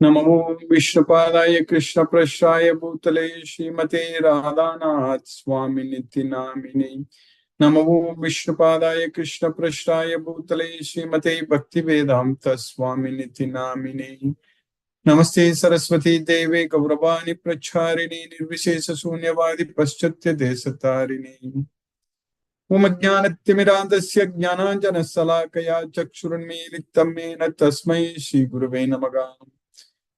नमो विष्णुपादाय कृष्णप्रेष्ठाय भूतले श्रीमते राधानाथ स्वामिनिति नामिने। नमो विष्णुपादाय कृष्णप्रेष्ठाय भूतले श्रीमते भक्तिवेदांत स्वामिनिति नामिने। नमस्ते सरस्वती देवे गौरवाणी प्रचारिणे निर्विशेष शून्यवादी पश्चात्य देशतारिणे। ओम ज्ञानतिमिरान्धस्य ज्ञानाञ्जनशलाकया चक्षुरुन्मीलितं येन तस्मै श्रीगुरुवे नमः।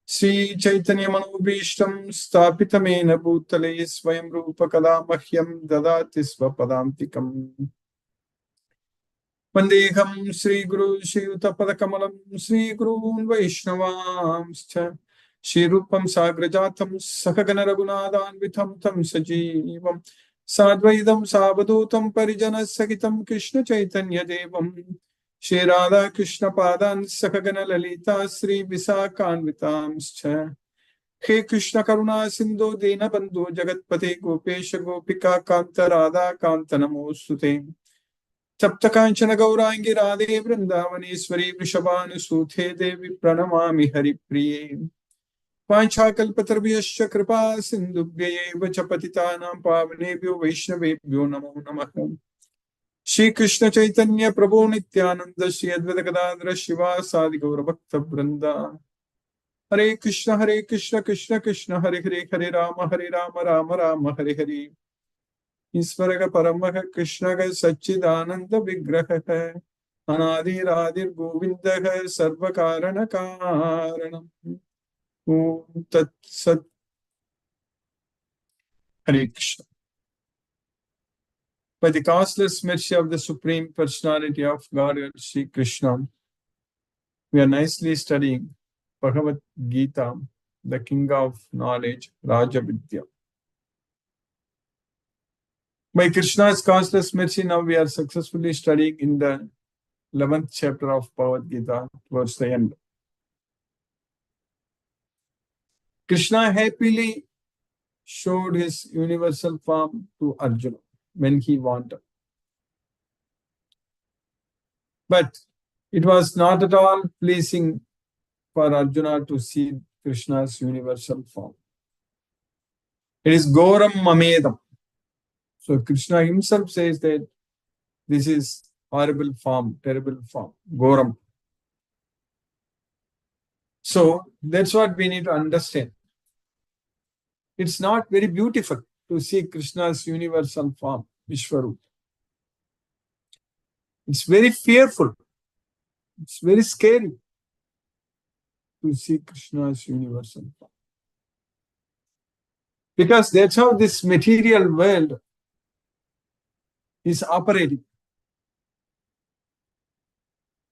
श्री चैतन्य मनोभीष्टं स्थापितमेन भूतले स्वयं रूप कदा मह्यं ददाति स्वपदान्तिकम्। वन्देऽहं श्रीगुरु श्रीयुतपदकमलं श्रीगुरून् वैष्णवांश्च श्रीरूपं साग्रजातं सहगण रघुनाथान्वितं तं सजीवं साद्वैतं सावधूतं परिजनसहितं कृष्ण चैतन्य देवं श्री राधा कृष्ण पादान् सहगण ललिता श्री विशाखान्वितांश्च। हे कृष्ण करुणा सिंधु दीनबंधु जगत्पते गोपेश गोपिका कांत राधा कांत नमोस्तुते। सप्त कांचन गौरांगी राधे वृंदावनेश्वरी वृषभानुसूते देवी प्रणमामि हरिप्रिये। वाञ्छाकल्पतरुभ्यश्च कृपा सिन्धुभ्यैव च पतितानां पावनेभ्यो वैष्णवेभ्यो नमो नमः। श्री कृष्ण चैतन्य प्रभु नित्यानंद श्री अद्वैत गदाधर शिवासादि गौर भक्त वृंदा। हरे कृष्ण कृष्ण कृष्ण हरे हरे हरे राम राम राम हरे हरे। ईश्वर परम कृष्ण सच्चिदानंद विग्रह अनादिरादिर गोविंद सर्व कारण कारणम। ओम तत्सत। हरे Krishna. By the causeless mercy of the Supreme Personality of Godhead, Sri Krishna, we are nicely studying Bhagavad Gita, the king of knowledge, Raja Vidya. By Krishna's causeless mercy, now we are successfully studying in the 11th chapter of Bhagavad Gita towards the end. Krishna happily showed his universal form to Arjuna when he wanted. But it was not at all pleasing for Arjuna to see Krishna's universal form. It is Goram Mamedam. So Krishna himself says that this is horrible form, terrible form, Goram. So that's what we need to understand. It's not very beautiful to see Krishna's universal form, Vishwarup. It's very fearful. It's very scary to see Krishna's universal form. Because that's how this material world is operating.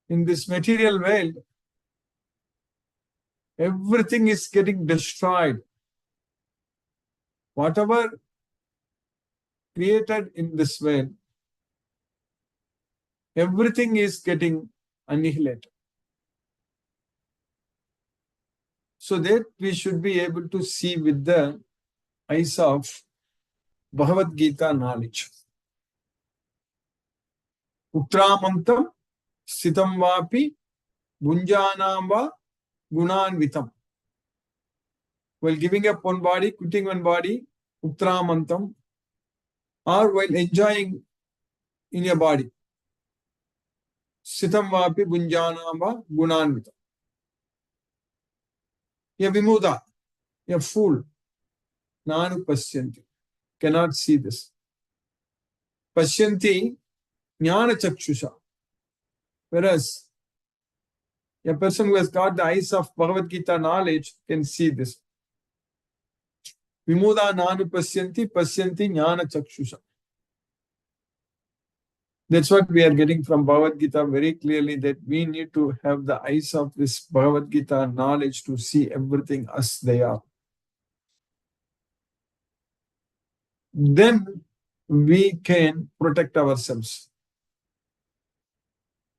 In this material world, everything is getting destroyed. Whatever created in this world, everything is getting annihilated. So that we should be able to see with the eyes of Bhagavad Gita knowledge. Utramantam sitam vapi bunjanam va gunanvitam. While giving up one body, quitting one body, utramantam, or while enjoying in your body, sitam vapi bunjanam va gunanvitam. A vimuda, a fool, nanu pasyanti, cannot see this. Pasyanti jnana chakshusha. Whereas a person who has got the eyes of Bhagavad Gita knowledge can see this. Vimuda nanu pasyanti jnana chakshusha. That's what we are getting from Bhagavad Gita very clearly, that we need to have the eyes of this Bhagavad Gita knowledge to see everything as they are. Then we can protect ourselves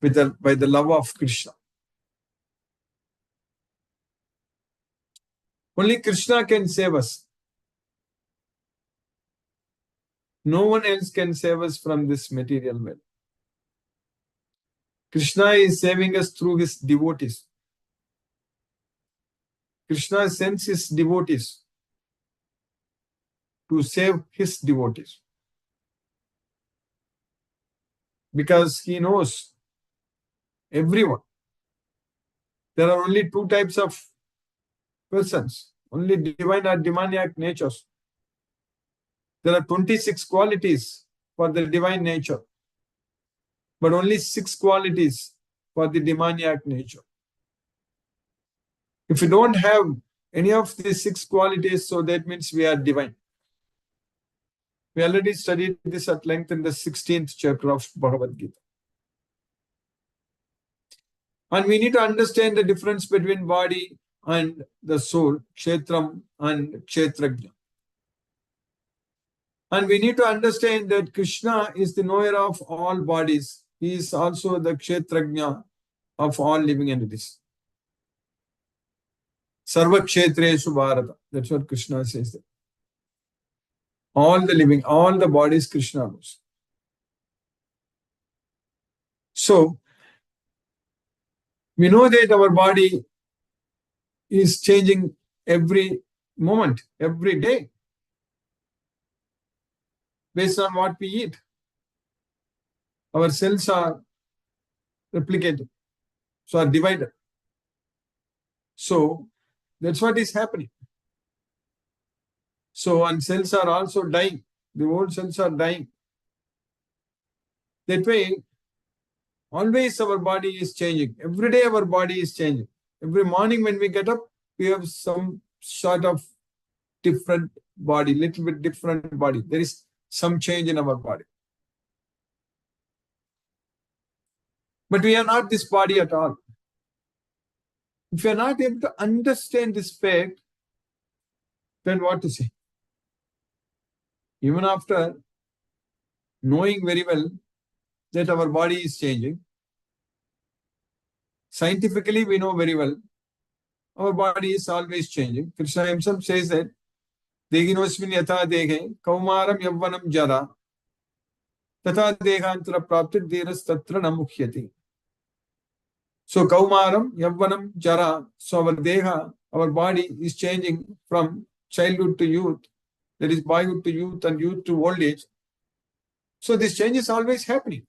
by the love of Krishna. Only Krishna can save us. No one else can save us from this material world. Krishna is saving us through his devotees. Krishna sends his devotees to save his devotees. Because he knows everyone. There are only two types of persons, only divine or demoniac natures. There are 26 qualities for the divine nature, but only 6 qualities for the demoniac nature. If we don't have any of these 6 qualities, so that means we are divine. We already studied this at length in the 16th chapter of Bhagavad Gita. And we need to understand the difference between body and the soul, Kshetram and Kshetrajna. And we need to understand that Krishna is the knower of all bodies. He is also the Kshetrajna of all living entities. Sarva Kshetreshu Bharata. That's what Krishna says there. All the living, all the bodies Krishna knows. So, we know that our body is changing every moment, every day, based on what we eat. Our cells are replicated, so are divided. So, that's what is happening. So, and cells are also dying. The old cells are dying. That way, always our body is changing. Every day our body is changing. Every morning when we get up, we have some sort of different body, little bit different body. There is some change in our body. But we are not this body at all. If we are not able to understand this fact, then what to say? Even after knowing very well that our body is changing, scientifically we know very well our body is always changing. Krishna himself says that Dehinosmin yatha deghe kaumaram yavvanam jara tata dehantara praptit dhiras tatra namukhyati. So kaumaram yavvanam jara. So our deha, our body is changing from childhood to youth. That is boyhood to youth and youth to old age. So this change is always happening.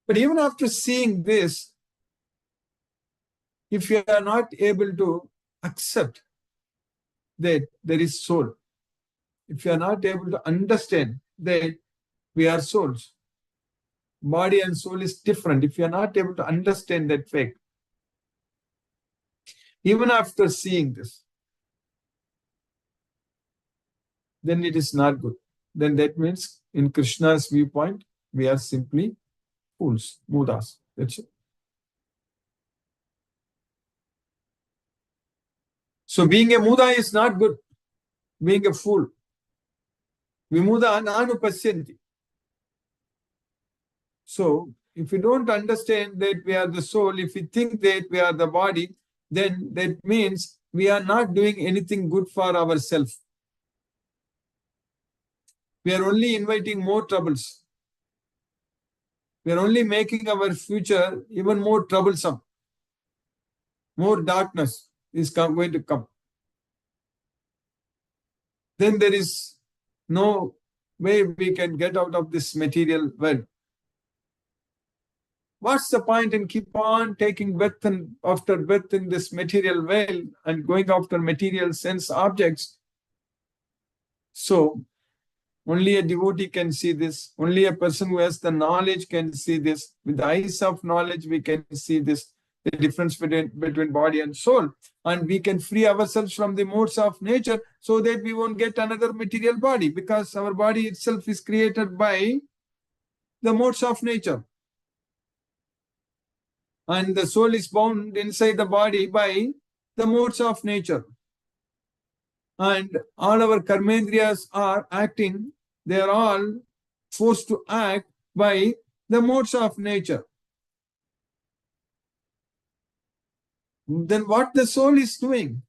But even after seeing this, if you are not able to accept that there is soul, if you are not able to understand that we are souls, body and soul is different, if you are not able to understand that fact, even after seeing this, then it is not good. Then that means in Krishna's viewpoint, we are simply fools, mudas. That's it. So being a muda is not good. Being a fool. Vimuda anupasyanti. So if we don't understand that we are the soul, if we think that we are the body, then that means we are not doing anything good for ourselves. We are only inviting more troubles. We are only making our future even more troublesome. More darkness is going to come. Then there is no way we can get out of this material world. What's the point in keep on taking birth and after birth in this material world and going after material sense objects? So, only a devotee can see this. Only a person who has the knowledge can see this. With the eyes of knowledge, we can see this, the difference between body and soul. And we can free ourselves from the modes of nature so that we won't get another material body, because our body itself is created by the modes of nature. And the soul is bound inside the body by the modes of nature. And all our karmendriyas are acting, they are all forced to act by the modes of nature. Then what the soul is doing?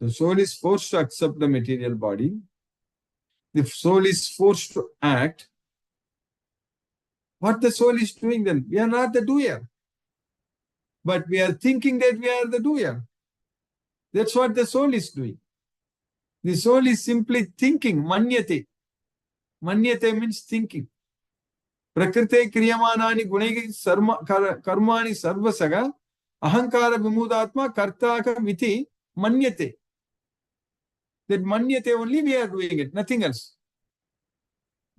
The soul is forced to accept the material body. The soul is forced to act. What the soul is doing then? We are not the doer. But we are thinking that we are the doer. That's what the soul is doing. The soul is simply thinking, manyate. Manyate means thinking. Prakrite kriyamanani gunai karmani sarvasaga ahankara vimudatma kartaka miti manyate. That manyate only we are doing it, nothing else.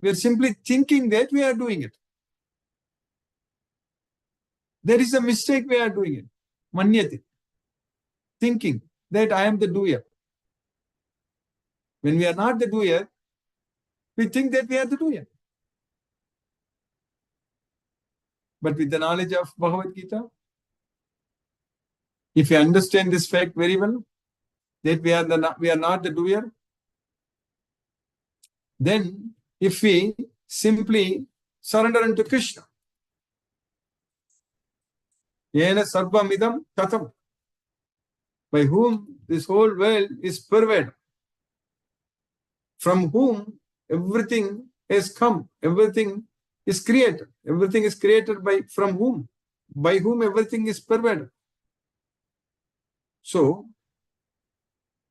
We are simply thinking that we are doing it. There is a mistake we are doing it. Manyate. Thinking that I am the doer. When we are not the doer, we think that we are the doer. But with the knowledge of Bhagavad Gita, if you understand this fact very well, that we are not the doer, then if we simply surrender unto Krishna, yena sarvamidam tatam, by whom this whole world is pervaded, from whom everything has come, everything is created. Everything is created from whom? By whom everything is pervaded. So,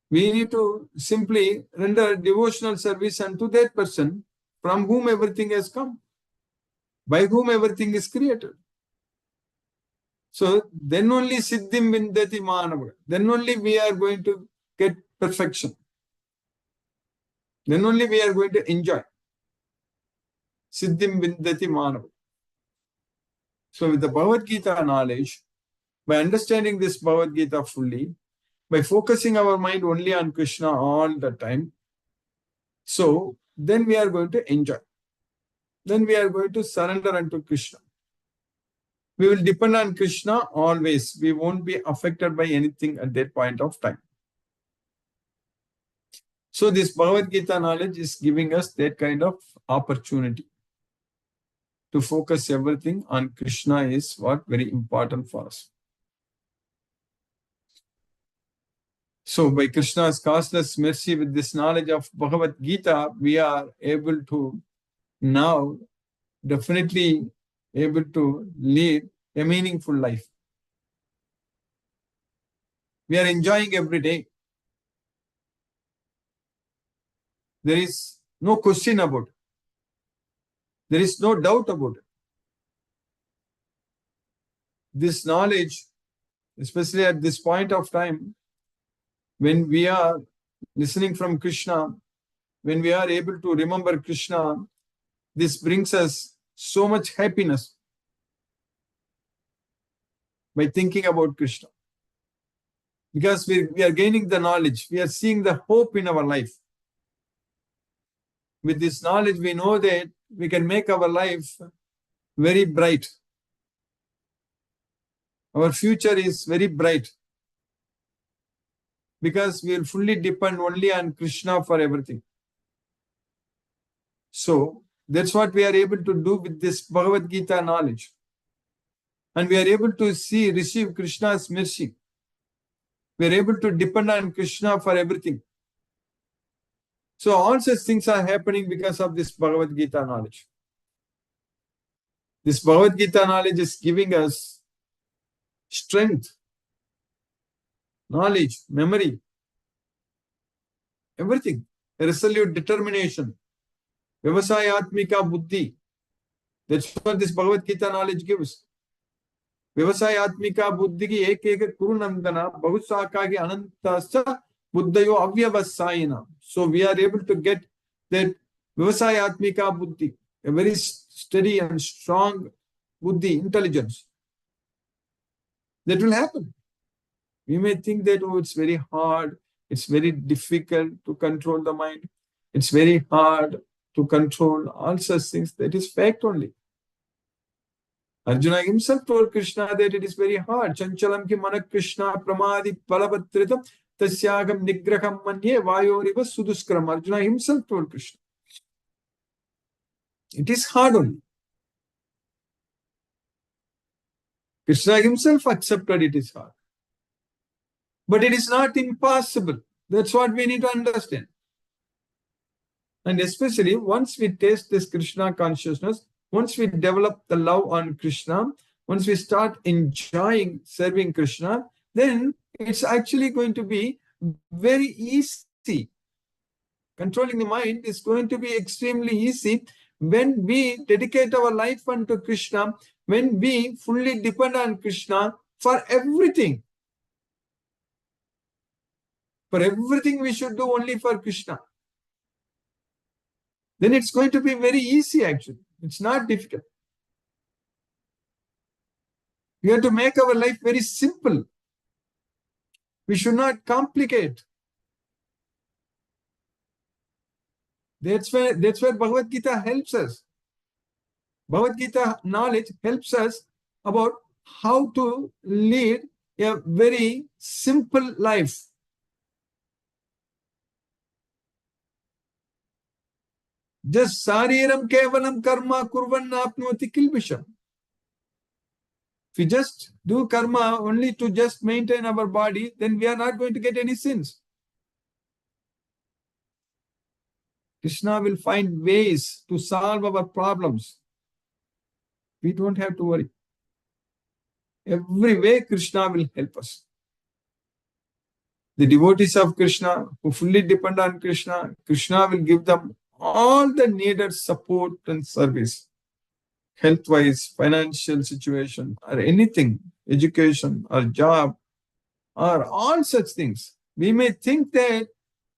we need to simply render devotional service unto that person from whom everything has come, by whom everything is created. So, then only siddhim vindati manava. Then only we are going to get perfection. Then only we are going to enjoy. Siddhim vindati manava. So with the Bhagavad Gita knowledge, by understanding this Bhagavad Gita fully, by focusing our mind only on Krishna all the time, so then we are going to enjoy. Then we are going to surrender unto Krishna. We will depend on Krishna always. We won't be affected by anything at that point of time. So this Bhagavad Gita knowledge is giving us that kind of opportunity to focus everything on Krishna is what very important for us. So by Krishna's causeless mercy, with this knowledge of Bhagavad Gita, we are able to now definitely able to lead a meaningful life. We are enjoying every day. There is no question about it. There is no doubt about it. This knowledge, especially at this point of time, when we are listening from Krishna, when we are able to remember Krishna, this brings us so much happiness by thinking about Krishna. Because we are gaining the knowledge, we are seeing the hope in our life. With this knowledge, we know that we can make our life very bright. Our future is very bright because we will fully depend only on Krishna for everything. So, that's what we are able to do with this Bhagavad Gita knowledge. And we are able to receive Krishna's mercy. We are able to depend on Krishna for everything. So all such things are happening because of this Bhagavad Gita knowledge. This Bhagavad Gita knowledge is giving us strength, knowledge, memory, everything, a resolute determination, vyavasayatmika buddhi. That's what this Bhagavad Gita knowledge gives. Vyavasayatmika buddhi ki ek kurunandana bahusaka ki anantasya buddhayo avyavasayina. So we are able to get that vyavasayatmika buddhi, a very steady and strong buddhi, intelligence. That will happen. We may think that, oh, it's very hard, it's very difficult to control the mind, it's very hard to control all such things. That is fact only. Arjuna himself told Krishna that it is very hard. Chanchalam ki mana Krishna pramadi palapatritam tasyagam nigraham manye vayoriva suduskram. Arjuna himself told Krishna. It is hard only. Krishna himself accepted it is hard. But it is not impossible. That's what we need to understand. And especially once we taste this Krishna consciousness, once we develop the love on Krishna, once we start enjoying serving Krishna, then it's actually going to be very easy. Controlling the mind is going to be extremely easy when we dedicate our life unto Krishna, when we fully depend on Krishna for everything. For everything we should do only for Krishna. Then it's going to be very easy actually. It's not difficult. We have to make our life very simple. We should not complicate. That's where Bhagavad Gita helps us. Bhagavad Gita knowledge helps us about how to lead a very simple life. Just sariram kevalam karma kurvanna apnoti kilbisham. If we just do karma only to just maintain our body, then we are not going to get any sins. Krishna will find ways to solve our problems. We don't have to worry. Every way Krishna will help us. The devotees of Krishna who fully depend on Krishna, Krishna will give them all the needed support and service. Health-wise, financial situation, or anything, education, or job, or all such things. We may think that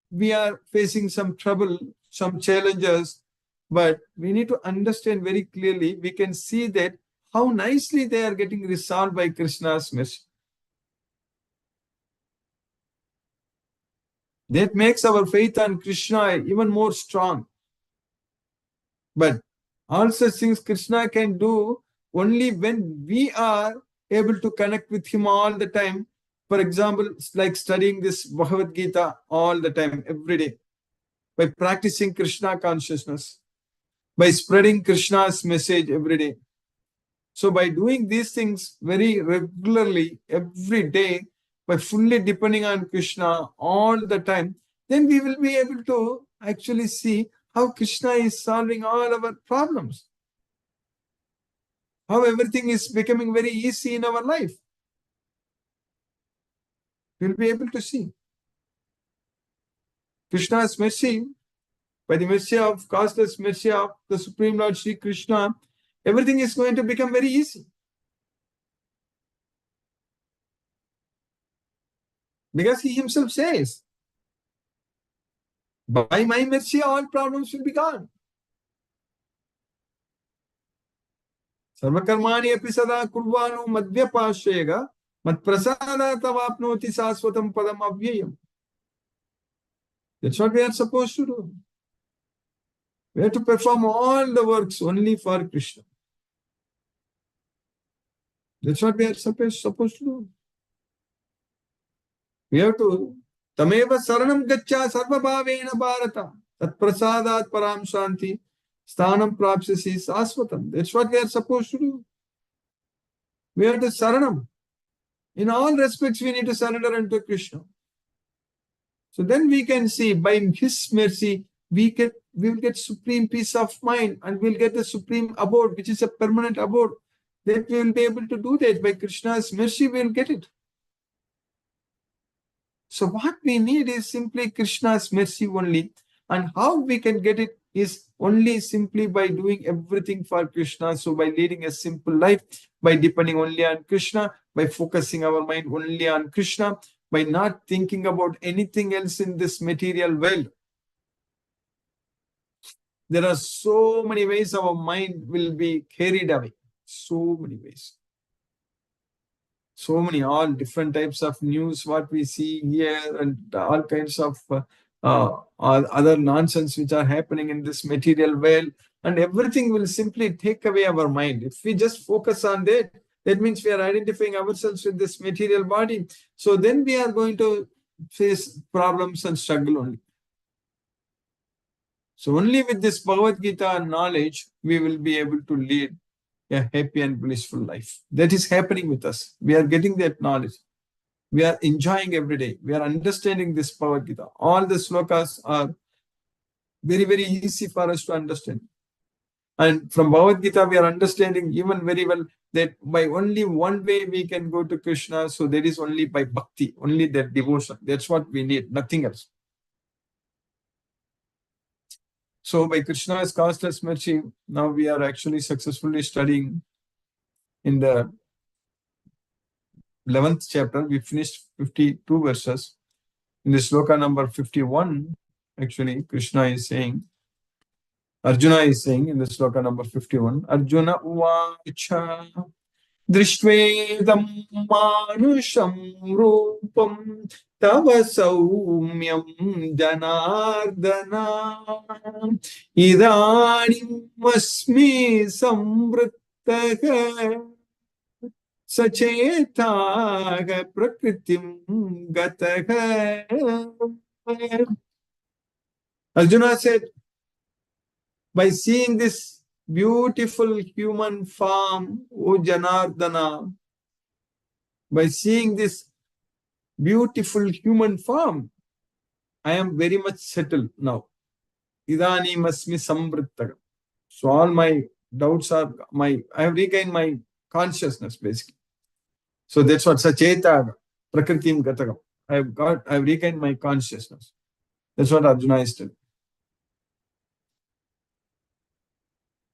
we are facing some trouble, some challenges, but we need to understand very clearly, we can see that how nicely they are getting resolved by Krishna's mercy. That makes our faith on Krishna even more strong. But all such things Krishna can do only when we are able to connect with him all the time. For example, like studying this Bhagavad Gita all the time, every day, by practicing Krishna consciousness, by spreading Krishna's message every day. So by doing these things very regularly, every day, by fully depending on Krishna all the time, then we will be able to actually see how Krishna is solving all our problems. How everything is becoming very easy in our life. We'll be able to see. Krishna's mercy, by the mercy of causeless mercy of the Supreme Lord Sri Krishna, everything is going to become very easy. Because he himself says, by my mercy, all problems will be gone. Sarvakarmani api sada kurvanu madhyapashega mat prasada tavapnoti saswatam padam avyayam. That's what we are supposed to do. We have to perform all the works only for Krishna. That's what we are supposed to do. We have to Tameva saranam gaccha sarva bhavena bharata tat prasadat param shanti sthanam prapsasi saswatam. That's what we are supposed to do. We have to saranam. In all respects, we need to surrender unto Krishna. So then we can see by his mercy, we will get supreme peace of mind and we'll get the supreme abode, which is a permanent abode. That we will be able to do that. By Krishna's mercy, we will get it. So what we need is simply Krishna's mercy only. And how we can get it is only simply by doing everything for Krishna. So by leading a simple life, by depending only on Krishna, by focusing our mind only on Krishna, by not thinking about anything else in this material world. There are so many ways our mind will be carried away. So many ways. So many, all different types of news, what we see here, and all kinds of other nonsense which are happening in this material world. And everything will simply take away our mind. If we just focus on that, that means we are identifying ourselves with this material body. So then we are going to face problems and struggle only. So only with this Bhagavad Gita knowledge, we will be able to lead a happy and blissful life. That is happening with us. We are getting that knowledge. We are enjoying every day. We are understanding this Bhagavad Gita. All the slokas are very, very easy for us to understand. And from Bhagavad Gita, we are understanding even very well that by only one way we can go to Krishna. So that is only by bhakti, only that devotion. That's what we need, nothing else. So by Krishna's causeless mercy, now we are actually successfully studying in the 11th chapter. We finished 52 verses. In the sloka number 51, actually, Krishna is saying, Arjuna is saying in the sloka number 51, Arjuna uvacha drishtvedam manusham rupam tava saumyam janardana idanim asmi samvrittaha sachetaga prakritim gataha. Arjuna said, by seeing this beautiful human form, O Janardana, by seeing this beautiful human form, I am very much settled now. Idani masmi samvrittaga. So all my doubts are, I have regained my consciousness basically. So that's what sachetaga, prakritim gatagam. I have regained my consciousness. That's what Arjuna is telling.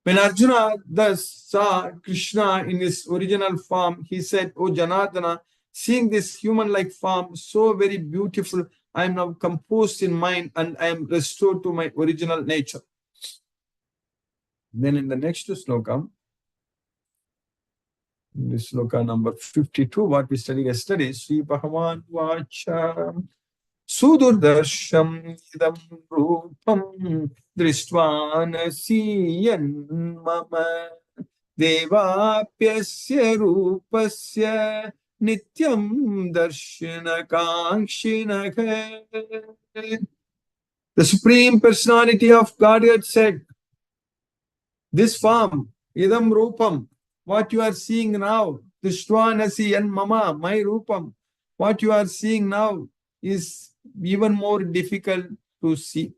When Arjuna thus saw Krishna in his original form, he said, O Janardana, seeing this human-like form so very beautiful, I am now composed in mind and I am restored to my original nature. Then in the next sloka, in this sloka number 52, what we studied yesterday, Sri Bhagavan Vacha Sudurdarsham idam rupam drishtvanasiyan mama devapyasya rupasya nityam darshana kankshinaha. The Supreme Personality of Godhead said, this form, idam rupam, what you are seeing now, drishtvanasiyan mama, my rupam, what you are seeing now is even more difficult to see.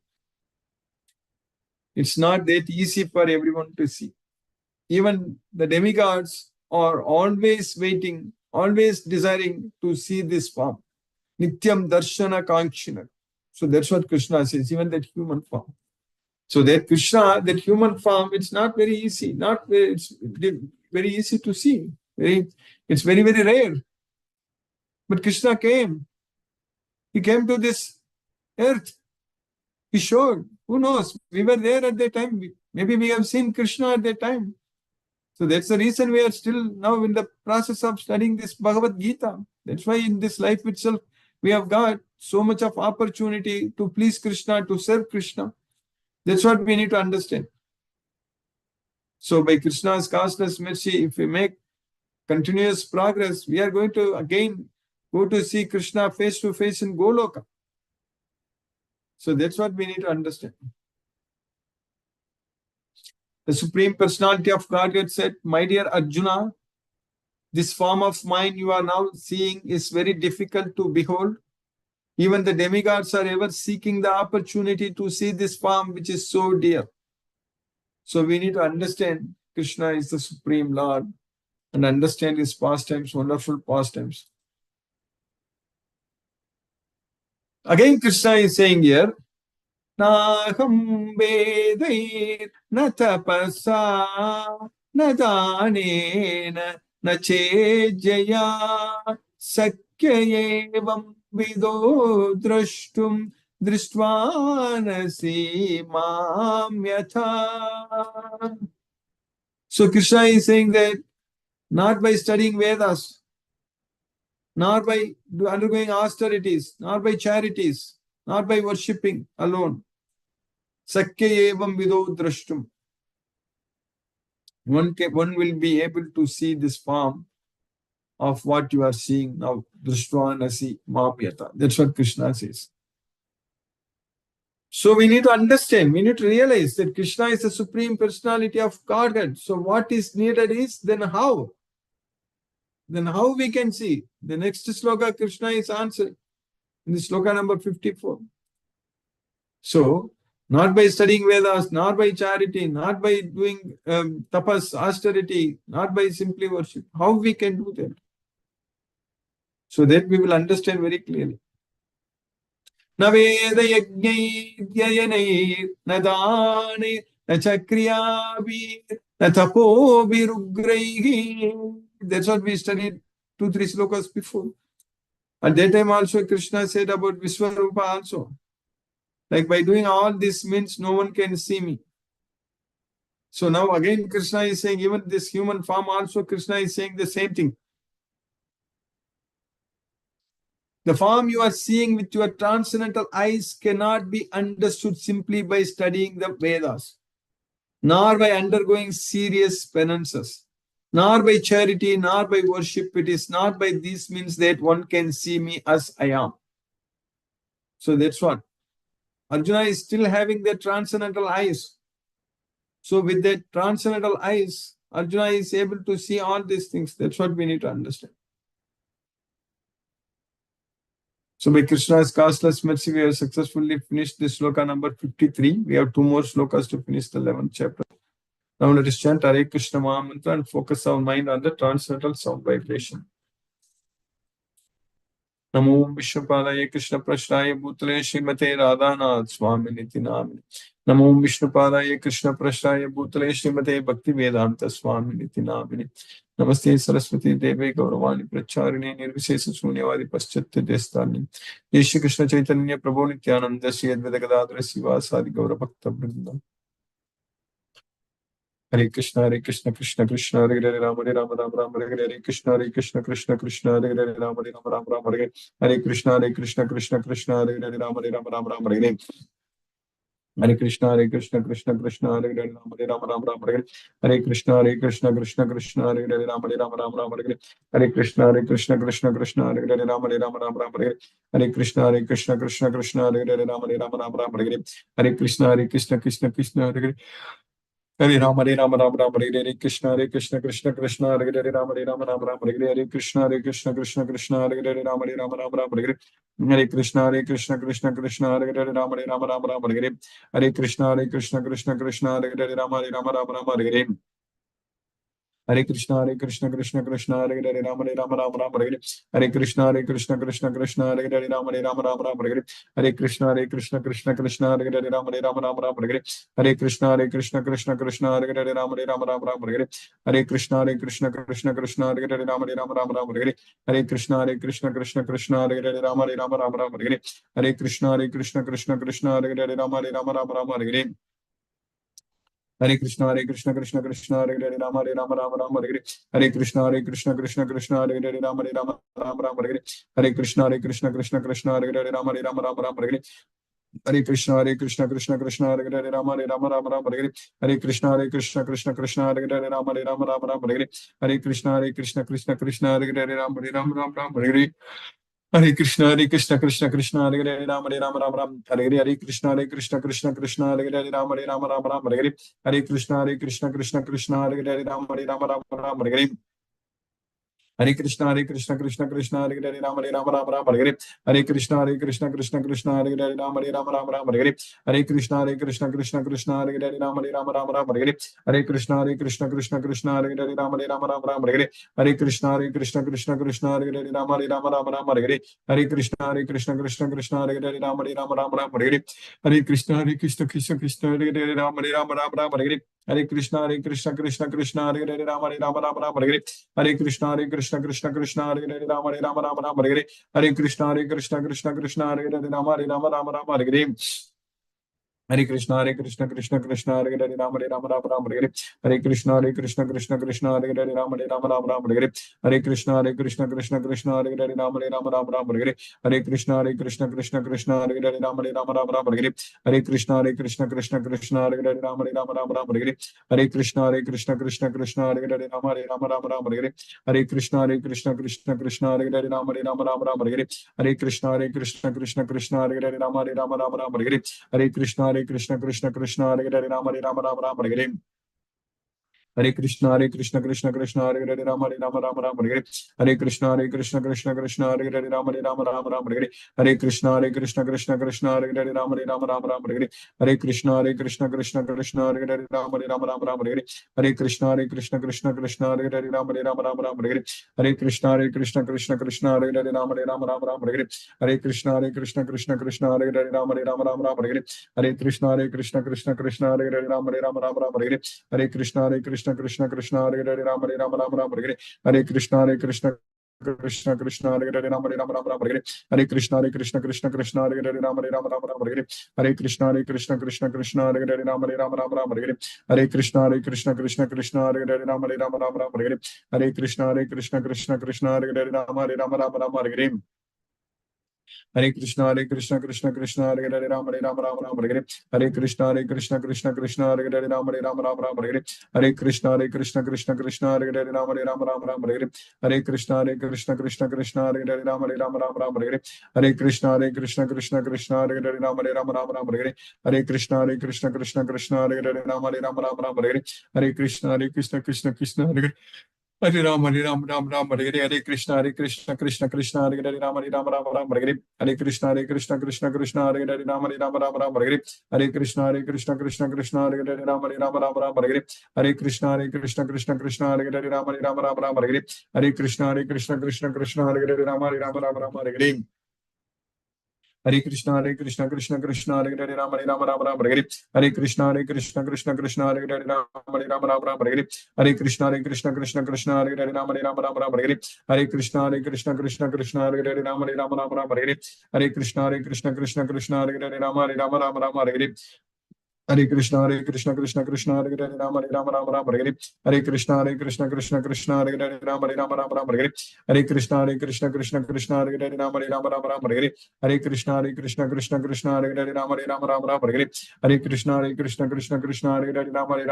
It's not that easy for everyone to see. Even the demigods are always waiting, always desiring to see this form. Nityam darshana kankshina. So that's what Krishna says, even that human form. So that Krishna, that human form, it's not very easy, it's very easy to see. It's very, very rare. But Krishna came. He came to this earth. He showed. Who knows? We were there at that time. Maybe we have seen Krishna at that time. So that's the reason we are still now in the process of studying this Bhagavad Gita. That's why in this life itself, we have got so much of opportunity to please Krishna, to serve Krishna. That's what we need to understand. So by Krishna's causeless mercy, if we make continuous progress, we are going to again go to see Krishna face to face in Goloka. So that's what we need to understand. The Supreme Personality of Godhead said, my dear Arjuna, this form of mine you are now seeing is very difficult to behold. Even the demigods are ever seeking the opportunity to see this form which is so dear. So we need to understand Krishna is the Supreme Lord and understand his pastimes, wonderful pastimes. Again, Krishna is saying here, Naham vedair na tapasa na danena na chejaya sakyayevam vido drashtum drishtvanasi mam yatha. So Krishna is saying that not by studying Vedas, nor by undergoing austerities, nor by charities, not by worshipping alone. Sakya evam vido drashtum. One will be able to see this form of what you are seeing now. Drishtvanasi mamyata. That's what Krishna says. So we need to understand, we need to realize that Krishna is the Supreme Personality of Godhead. So what is needed is, then how? Then how we can see? The next sloka Krishna is answering in the sloka number 54. So Not by studying Vedas, not by charity, not by doing tapas, austerity, not by simply worship. How we can do that? So that we will understand very clearly. न वेद यज्ञैर्ययनैर् न दानैर् न चक्रियाभिः न तपोभिरुग्रैः. That's what we studied 2-3 slokas before. At that time also Krishna said about Vishwarupa also. Like by doing all this means no one can see me. So now again Krishna is saying, even this human form also Krishna is saying the same thing. The form you are seeing with your transcendental eyes cannot be understood simply by studying the Vedas, nor by undergoing serious penances, nor by charity, nor by worship. It is not by these means that one can see me as I am. So that's what. Arjuna is still having the transcendental eyes. So with that transcendental eyes, Arjuna is able to see all these things. That's what we need to understand. So by Krishna's costless mercy, we have successfully finished this sloka number 53. We have 2 more slokas to finish the 11th chapter. Now let us chant Hare Krishna Maha Mantra and focus our mind on the transcendental sound vibration. Namo Vishnupadaya Krishna Prashtaya Bhutale Srimate Radhanath Swami Niti Namini. Namo Vishnupadaya Krishna Prashtaya Bhutale Srimate Bhakti Vedanta Swami Niti Namini. Namaste Saraswati Deve Gauravani Pracharini Nirvishesa Sunyavadi Paschatya Destani. Jai Shri Krishna Chaitanya Prabhu Nityananda Shri Advaita Gadadhara Sivasadi Gaura Bhakta Vrinda. Hare Krishna Krishna Krishna Hare Hare Rama Rama Rama Hare Hare Krishna Krishna Krishna Hare Hare Rama Rama Rama Hare Hare Krishna Krishna Krishna Hare Hare Rama Rama Hare Hare Hare Krishna Krishna Krishna Hare Hare Rama Rama Hare Hare Krishna Krishna Krishna Hare Hare Rama Rama Hare Hare Krishna Krishna Krishna Hare Hare Rama Rama Hare Hare Krishna Krishna Krishna Hare Hare Rama Rama Hare Hare Krishna Krishna Hare Hare Hare Rama Hare Krishna Krishna Krishna Hare Hare Rama Rama Hare Hare Krishna Krishna Krishna Hare Hare Rama Rama Hare Hare Krishna Krishna Krishna Hare Hare Rama Rama Hare Hare Krishna Krishna Krishna Hare Hare Rama Rama Hare Hare Hare Krishna Krishna Krishna Hare Hare Rama Rama Hare Hare Krishna Krishna Krishna Hare Hare Rama Rama Hare Hare Krishna Krishna Krishna Hare Hare Rama Rama Hare Hare Krishna Krishna Krishna Hare Hare Rama Rama Hare Hare Krishna Krishna Krishna Hare Hare Rama Rama Hare Hare Krishna Krishna Krishna Hare Hare Rama Rama Hare Hare Krishna Krishna Krishna Hare Hare Rama Rama Hare Hare Krishna Krishna Hare Hare Rama Rama Hare Hare Krishna Krishna Krishna Hare Hare Rama Rama Hare Hare Krishna Krishna Krishna Hare Hare Rama Rama Hare Hare Krishna Krishna Hare Hare Rama Rama Hare Hare Krishna Krishna Krishna Hare Hare Rama Rama Hare Hare Krishna Krishna Krishna Hare Hare Rama Rama Hare Hare Krishna Krishna Hare Hare Rama Rama Hare Hare Krishna Krishna Krishna Hare Hare Rama Rama Hare Hare Krishna Krishna Krishna Hare Hare Rama Rama Hare Hare Krishna Krishna Hare Hare Rama Rama Hare Hare Krishna Krishna Krishna Hare Hare Rama Rama Hare Hare Krishna Krishna Krishna Hare Hare Rama Rama Hare Hare Krishna Krishna Krishna Hare Hare Rama Rama Hare Hare Krishna Krishna Krishna Hare Hare Rama Rama Hare Hare Krishna Krishna Krishna Hare Hare Rama Rama Hare Hare Krishna Krishna Hare Hare Rama Rama Hare Hare Krishna Krishna Hare Hare Rama Rama Hare Hare Krishna Krishna Hare Hare Rama Rama Hare Hare Krishna Krishna Hare Hare Rama Rama Hare Hare Krishna Krishna Hare Hare Rama Rama Hare Hare Krishna Krishna Hare Hare Rama Rama Hare Hare Krishna Krishna Hare Hare Rama Rama Hare Hare Krishna Krishna Hare Hare Rama Rama Hare Hare Krishna Krishna Hare Hare Rama Rama Hare Hare Krishna Krishna Hare Hare Rama Rama Hare Hare Krishna Krishna Hare Hare Rama Rama Hare Hare Krishna Krishna Hare Hare Rama Rama Hare Hare Krishna Krishna Hare Hare Rama Rama Hare Hare Krishna Krishna Krishna Hare Hare Rama Rama Rama Hare Hare Krishna Krishna Krishna Hare Hare Rama Rama Rama Hare Hare Krishna Krishna Krishna Hare Hare Rama Rama Rama Hare Hare Krishna Krishna Krishna Hare Hare Rama Rama Rama Hare Hare Krishna Krishna Krishna Hare Hare Rama Rama Hare Hare Krishna Krishna Hare Hare Rama Rama Hare Hare Krishna Krishna Hare Hare Rama Rama Hare Hare Krishna Krishna Hare Hare Rama Rama Hare Hare Krishna Krishna Hare Hare Rama Rama Hare Hare Krishna Krishna Hare Hare Rama Rama Hare Hare Krishna Krishna Hare Hare Rama Rama Hare Hare Krishna Krishna Hare Hare Rama Rama Hare Hare Krishna Krishna Hare Hare Rama Rama Hare Hare Krishna Krishna Hare Hare Rama Rama Hare Hare Krishna Hare Hare Rama Rama Hare Hare Krishna Krishna Hare Hare Rama Rama Hare Hare Krishna Krishna Hare Hare Rama Rama Hare Hare Krishna Krishna Hare Hare Rama Rama Hare Hare Krishna Krishna Hare Hare Rama Rama Hare Hare Krishna Krishna Hare Hare Rama Rama Hare Hare Krishna Krishna Hare Hare Ram Hare Hare Hare Krishna Krishna Hare Hare Ram Ram Hare Hare Hare Krishna Krishna Hare Hare Ram Ram Hare Hare Hare Krishna Krishna Hare Hare Ram Ram Hare Hare Hare Krishna Krishna Hare Hare Ram Ram Hare Hare Hare Krishna Krishna Hare Hare Ram Hare Hare Hare Krishna Krishna Hare Hare Rama Rama Hare Hare Krishna Krishna Hare Hare Rama Rama Hare Hare Krishna Krishna Hare Hare Rama Rama Hare Hare Krishna Krishna Hare Hare Rama Rama Hare Hare Krishna Krishna Hare Hare Rama Rama Hare Hare Krishna Krishna Hare Hare Rama Rama Hare Hare Krishna Krishna Hare Hare Rama Rama Hare Hare Krishna Krishna Hare Hare Rama Rama Hare Hare Krishna Krishna Hare Hare Rama Rama Hare Hare Krishna Krishna Hare Hare Rama Rama Hare Hare Krishna Krishna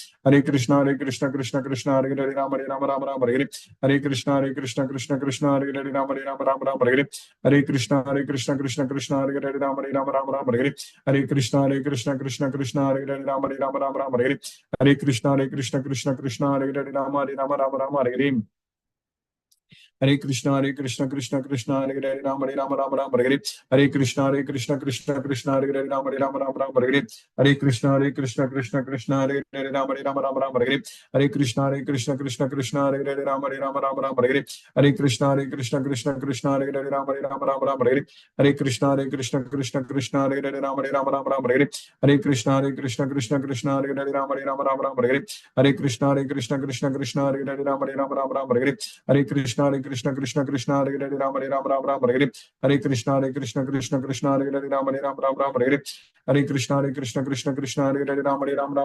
Hare Hare Rama Rama Hare Hare Krishna Krishna Hare Hare Rama Rama Hare Hare Krishna Krishna Hare Hare Rama Rama Hare Hare Krishna Krishna Hare Hare Rama Rama Hare Hare Krishna Krishna Hare Hare Rama Rama Hare Hare Krishna Krishna Hare Hare Rama Rama Hare Hare Krishna Krishna Hare Hare Rama Rama Hare Hare Krishna Krishna Hare Hare Rama Rama Hare Hare Krishna Krishna Hare Hare Rama Rama Hare Hare Krishna Krishna Hare Hare Rama Rama Hare Hare Krishna Krishna Hare Hare Rama Rama Hare Hare Krishna Krishna Hare Hare Rama Rama Hare Hare Krishna Krishna Hare Hare Rama Rama Hare Hare Krishna Krishna Hare Hare Rama Rama Hare Hare Krishna Krishna Hare Hare Rama Rama Hare Hare Krishna Krishna Hare Hare Rama Rama Hare Hare Krishna Krishna Hare Hare Rama Rama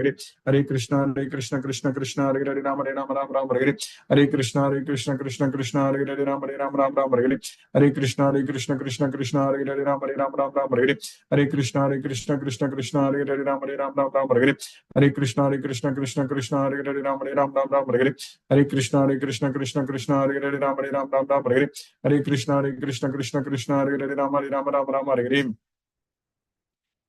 Hare Hare Krishna Krishna Hare Hare Rama Rama Hare Hare Krishna Krishna Hare Hare Rama Rama Hare Hare Krishna Krishna Hare Hare Rama Rama Hare Hare Krishna Krishna Hare Hare Rama Rama Hare Hare Krishna Krishna Hare Hare Rama Rama Hare Hare Krishna Krishna Hare Hare Rama Rama Hare Hare Krishna Krishna Hare Hare Rama Rama Hare Hare Krishna Krishna Hare Hare Rama Rama Hare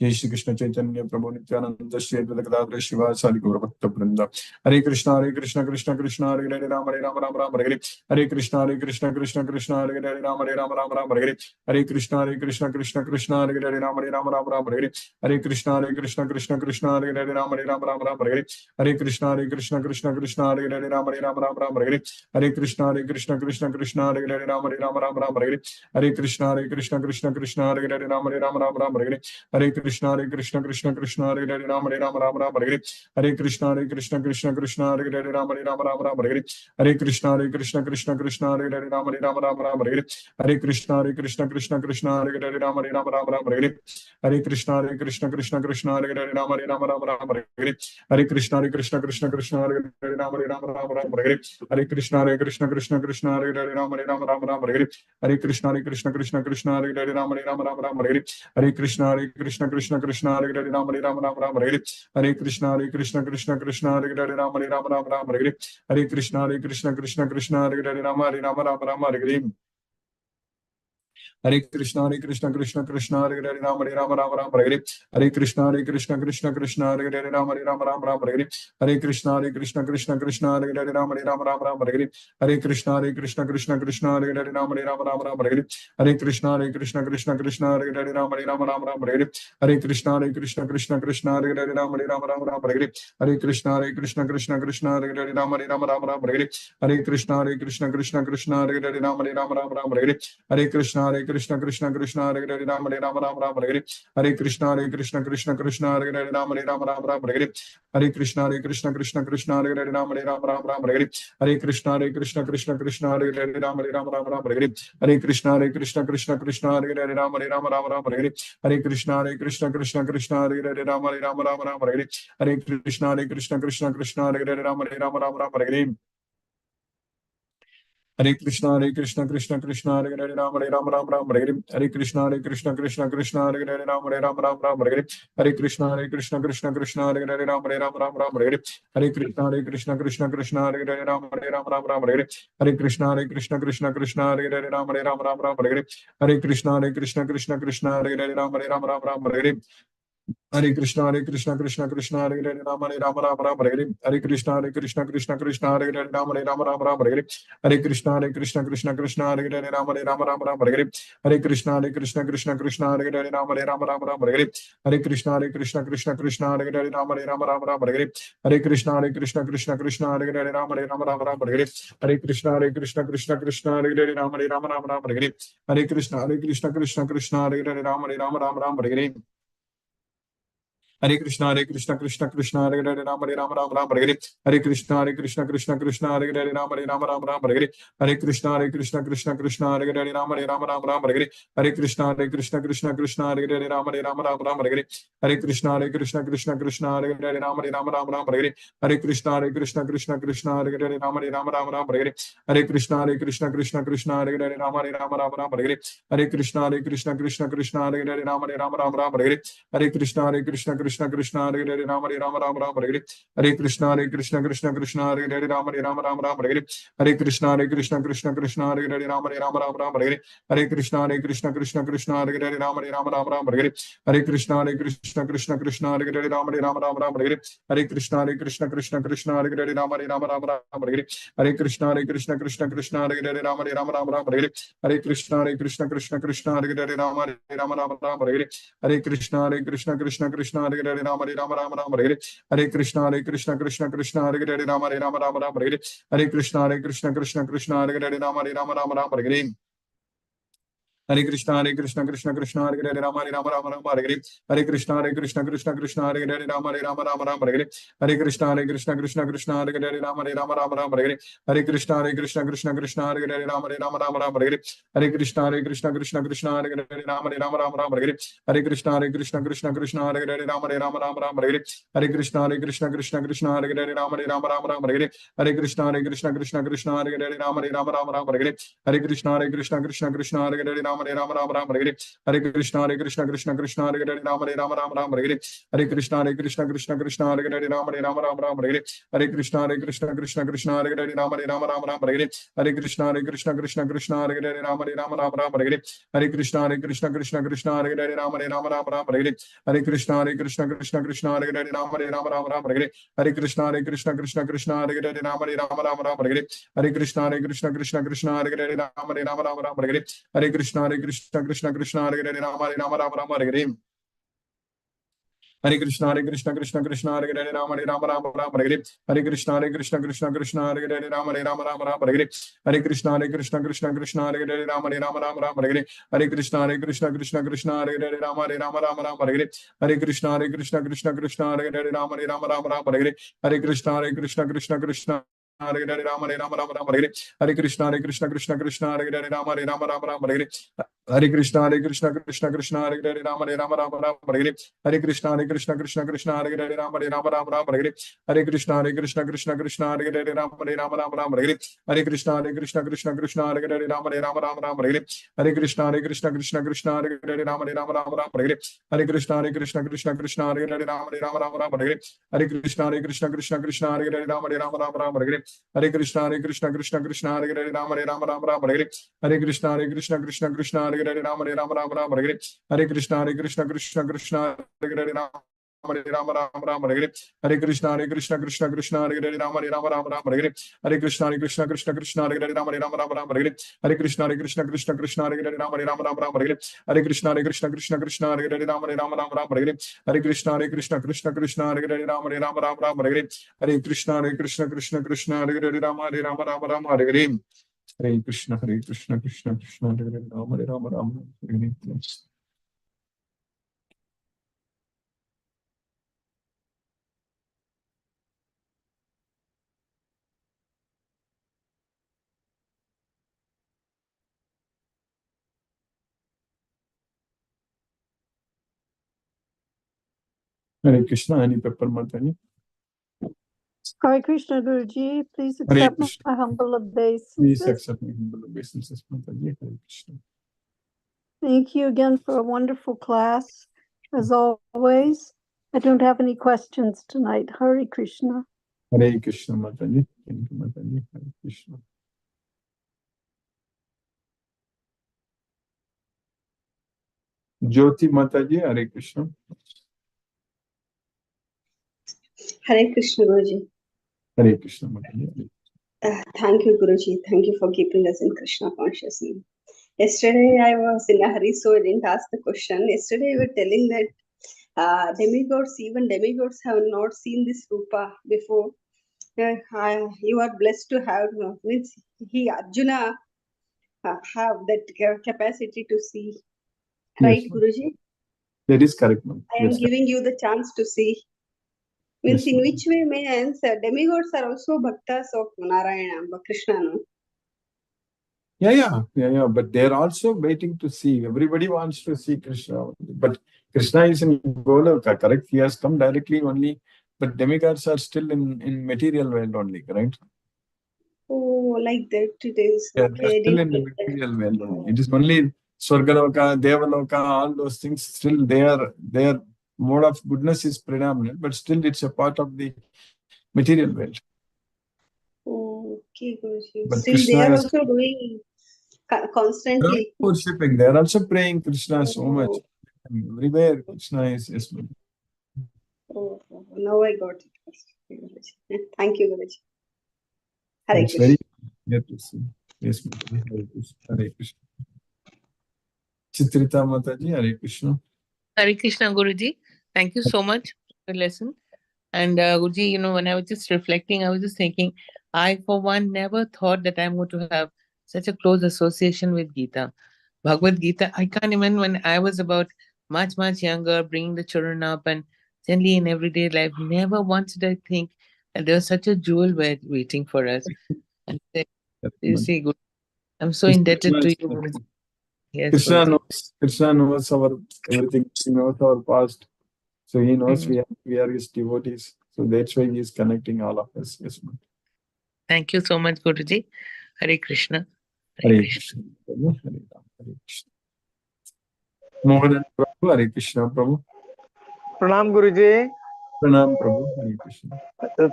जय श्री कृष्ण चैतन्य प्रभु नित्यानंद श्री अद्वैत गदाधर शिवासादि गौर भक्त वृंद हरे Krishna Krishna Krishna Hare Hare Ram Ram Hare Hare Krishna Krishna Krishna Hare Hare Ram Ram Hare Hare Krishna Krishna Hare Hare Ram Ram Hare Hare Krishna Krishna Krishna Hare Hare Ram Ram Hare Hare Krishna Krishna Hare Hare Ram Ram Hare Hare Krishna Krishna Hare Hare Ram Ram Hare Hare Krishna Krishna Hare Hare Ram Ram Hare Hare Krishna Hare Ram Hare Krishna Hare Ram Hare Hare Krishna Hare Ram Hare Hare Krishna Hare Ram Hare Hare Krishna Hare Ram Hare Hare Krishna Hare Ram Hare Hare Krishna Hare Ram Hare Hare Krishna Hare Ram Hare Hare Krishna Krishna Hare Ram Hare Hare Krishna Krishna Hare Ram Hare Hare Krishna Krishna Hare Ram Hare Hare Krishna Krishna Krishna Hare Hare Rama Rama Hare Hare Krishna Krishna Krishna Hare Hare Rama Rama Hare Hare Krishna Krishna Krishna Hare Hare Rama Rama Hare Hare Krishna Krishna Krishna Hare Hare Rama Rama Hare Hare Krishna Krishna Krishna Hare Hare Rama Rama Hare Hare Krishna Krishna Krishna Hare Hare Rama Rama Hare Hare Krishna Krishna Krishna Hare Hare Rama Rama Hare Hare Krishna Krishna Krishna Hare Hare Rama Rama Hare Hare Krishna Krishna Hare Hare Rama Rama Hare Hare Krishna Krishna Krishna Hare Hare Rama Rama Hare Hare Krishna Krishna Hare Hare Rama Rama Hare Hare Krishna Krishna Hare Hare Rama Rama Hare Hare Krishna Krishna Hare Hare Rama Rama Hare Hare Krishna Krishna Hare Hare Rama Rama Hare Hare Krishna Krishna Hare Hare Rama Rama Hare Hare Hare Krishna Krishna Hare Hare Rama Rama Hare Hare Krishna Krishna Hare Hare Rama Rama Hare Hare Krishna Krishna Hare Hare Rama Rama Hare Hare Krishna Krishna Hare Hare Rama Rama Hare Hare Krishna Krishna Hare Hare Rama Rama Hare Hare Krishna Krishna Hare Hare Rama Rama Hare Hare Krishna Krishna Hare Hare Rama Rama Hare Hare Krishna Krishna Hare Hare Rama Rama Hare Hare Krishna Krishna Hare Hare Rama Rama Hare Hare Krishna Krishna Hare Hare Rama Rama Hare Hare Krishna Krishna Hare Hare Rama Rama Hare Hare Krishna Krishna Hare Hare Rama Rama Hare Hare Krishna Krishna Hare Hare Rama Rama Hare Hare Krishna Krishna Hare Hare Rama Rama Hare Hare Hare Krishna Krishna Hare Hare Rama Rama Hare Hare Krishna Krishna Hare Hare Rama Rama Hare Hare Krishna Krishna Hare Hare Rama Rama Hare Hare Krishna Krishna Hare Hare Rama Rama Hare Hare Krishna Krishna Hare Hare Rama Rama Hare Hare Krishna Krishna Hare Hare Rama Rama Hare Hare Krishna Krishna Hare Hare Rama Rama Hare Hare Krishna Krishna Hare Hare Rama Rama Hare Hare Krishna Krishna Hare Hare Rama Rama Hare Hare Krishna Krishna Hare Hare Rama Rama Hare Hare Krishna Krishna Hare Hare Rama Rama Hare Hare Krishna Krishna Hare Hare Rama Rama Hare Hare Krishna Krishna Hare Hare Rama Rama Hare Hare Krishna Krishna Hare Hare Rama Rama Hare Hare Krishna Krishna Hare Hare Rama Rama Hare Hare Krishna Krishna Hare Hare Rama Rama Hare Hare Krishna Krishna Hare Hare Rama Rama Hare Hare Krishna Krishna Hare Hare Rama Rama Hare Hare Krishna Krishna Hare Hare Rama Rama Hare Hare Krishna Krishna Hare Hare Rama Rama Hare Hare Krishna Krishna Hare Hare Rama Rama Hare Hare Krishna Krishna Hare Hare Rama Rama Hare Hare Krishna Krishna Hare Hare Rama Rama Hare Hare Krishna Krishna Hare Hare Rama Rama Hare Hare Krishna Krishna Hare Hare Rama Rama Hare Hare Krishna Krishna Hare Hare Rama Rama Hare Hare Krishna Krishna Hare Hare Rama Rama Hare Hare Krishna Krishna Hare Hare Rama Rama Hare Hare Krishna Krishna Hare Hare Rama Rama Hare Hare Krishna Krishna Hare Hare Rama Rama Hare Hare Krishna Krishna Hare Hare Rama Rama Hare Hare Krishna Krishna Hare Hare Rama Rama Hare Hare Krishna Krishna Hare Hare Rama Rama Hare Hare Krishna Krishna Hare Hare Rama Rama Hare Hare Krishna Krishna Hare Hare Rama Rama Hare Hare Krishna Krishna Hare Hare Rama Rama Hare Hare Krishna Krishna Hare Hare Rama Hare Hare Hare Krishna Krishna Hare Hare Rama Rama Hare Hare Krishna Krishna Hare Hare Rama Rama Hare Hare Krishna Krishna Hare Hare Rama Rama Hare Hare Krishna Krishna Hare Hare Rama Rama Hare Hare Krishna Krishna Hare Hare Rama Rama Hare Hare Krishna Krishna Hare Hare Rama Rama Hare Hare Krishna Krishna Hare Hare Rama Rama Hare Hare Krishna Krishna Hare Hare Rama Rama Hare Hare Krishna Krishna Hare Hare Rama Rama Hare Hare Krishna Krishna Hare Hare Rama Hare Hare Krishna Krishna Hare Hare Rama Rama Hare Hare Krishna Krishna Hare Hare Rama Rama Hare Hare Krishna Krishna Hare Hare Rama Hare Hare Krishna Krishna Hare Hare Rama Rama Hare Hare Krishna Krishna Hare Hare Rama Rama Hare Hare Krishna Krishna Hare Hare Rama Rama Hare Hare Krishna Krishna Hare Hare Hare Rama Hare Rama Rama Rama Hare Hare Hare Krishna Krishna Krishna Hare Hare Rama Hare Rama Rama Rama Hare Hare Hare Krishna Krishna Krishna Hare Hare Rama Hare Rama Rama Rama Hare Hare Hare Krishna Krishna Krishna Hare Hare Rama Hare Rama Rama Rama Hare Hare Hare Krishna Krishna Hare Hare Rama Hare Rama Rama Rama Hare Hare Hare Krishna Krishna Hare Hare Rama Hare Rama Rama Rama Hare Hare Hare Krishna Krishna Hare Hare Rama Hare Rama Rama Rama Hare Hare Hare Krishna Krishna Hare Hare Rama Hare Rama Rama Rama Hare Hare Hare Krishna Krishna Hare Hare Rama Hare Rama Rama Hare Hare. Hare Krishna, any pepper Mataji? Hare Krishna Guruji, please Hare accept Krishna. my humble obeisances. Please accept my humble obeisances, Mataji. Hare Krishna. Thank you again for a wonderful class. As always, I don't have any questions tonight. Hare Krishna. Hare Krishna, Mataji. Thank you, Mataji. Hare Krishna. Jyoti Mataji, Hare Krishna. Hare Krishna Guruji. Hare Krishna, Mataji. Thank you, Guruji. Thank you for keeping us in Krishna consciousness. Yesterday I was in a hurry, so I didn't ask the question. Yesterday you were telling that demigods, even demigods, have not seen this rupa before. You are blessed to have, means Arjuna have that capacity to see. Right, Yes, Guruji? that is correct, ma'am. I am giving you the chance to see. Means Yes, in which way means demigods are also bhaktas of Narayana, Krishna, no? Yeah. But they're also waiting to see. Everybody wants to see Krishna. But Krishna is in Goloka, correct? He has come directly only. But demigods are still in material world only, correct? Oh, like that it is. Yeah, Okay, they're I still didn't in the get that. material world only. It is only Swargaloka, Devaloka, all those things. Still, their mode of goodness is predominant, but still it's a part of the material world. Okay, Guruji. But Still they Krishna are is also doing constantly. worshipping. They are also praying Krishna so much. Oh, Everywhere Krishna is. Yes, ma'am. Now I got it. Guruji. Thank you, Guruji. Hare It's Krishna. very clear to see. Yes, Mataji. Hare Krishna. Hare Krishna. Chitrita Mataji, Hare Krishna. Hare Krishna, Guruji. Thank you so much for the lesson. And Guruji, when I was just reflecting, I was just thinking, I, for one, never thought that I'm going to have such a close association with Gita. Bhagavad Gita, I can't even, when I was about much, much younger, bringing the children up and generally in everyday life, never once did I think that there was such a jewel waiting for us. And you see, good. I'm so indebted to you, Guruji. Yes, Krishna Guruji. knows our everything. He knows our past. So he knows Mhm. we are his devotees. So that's why he is connecting all of us. Yes, ma'am. Thank you so much, Guruji. Hare Krishna. Hare Krishna. Hare Ram, Hare Krishna. Mohan Prabhu, Hare Krishna Prabhu. Pranam Guruji. Pranam Prabhu, Hare Krishna.